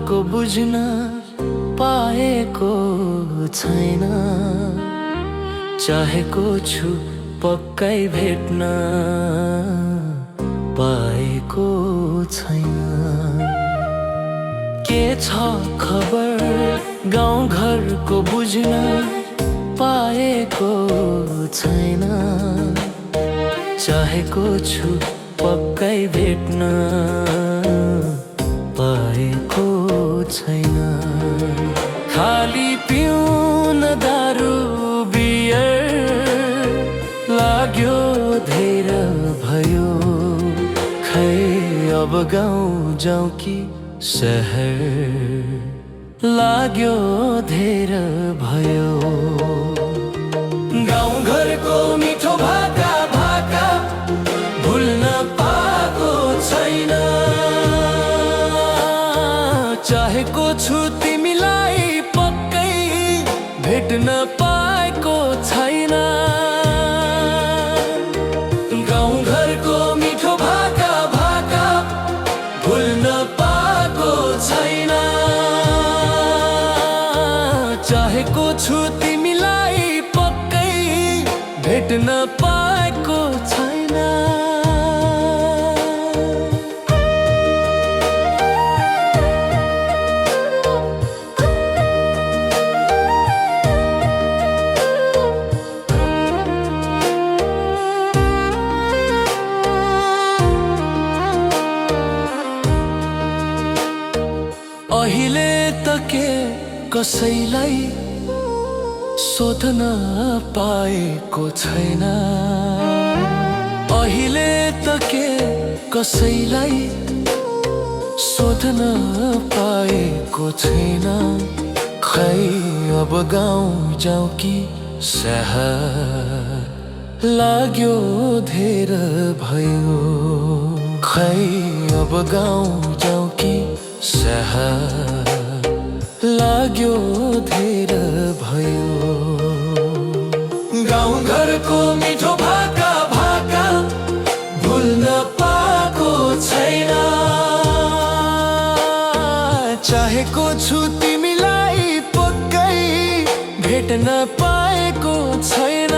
को बुझ्न पाएको छैन। चाहेको छु पक्कै भेट्न पाएको छैन। के छ खबर गाउँघरको बुझ्न पाएको छैन। चाहेको छु पक्कै भेट्न पाएको छैन। खाली पिउन दारू बियर लाग्यो धेर भयो। खै अब गाउँ जाउँ कि सहर लाग्यो धेर भयो। गाउँ घरको मिठो भाका भाका भुल्न पाएको छैन। चाहेको छु तिमीलाई पक्कै भेट्न पाएको छैन। गाउँ घरको मिठो भाका भाका भुल्न पाएको छैन। चाहेको छु तिमीलाई पक्कै भेट्न पाएको छैन। अहिले त के कसैलाई सोध्न पाएको छैन। अहिले त के कसैलाई सोध्न पाएको छैन। खै अब गाउँ जाउँ कि सहर लाग्यो धेर भयो। खै अब गाउँ जाउँ कि सहर लाग्यो धेर भयो। गाउँ घरको मिठो भाका भाका भुल्न पाएको छैन। चाहेको छु तिमीलाई पक्कै भेट्न पाएको छैन।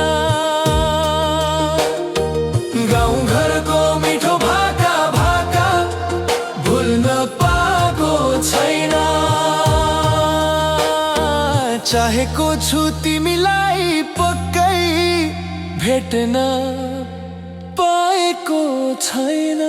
गाउँ घरको मिठो भाका भाका भुल्न पाएको छैन। चाहेको छु तिमीलाई पक्कै भेट्न पाएको छैन।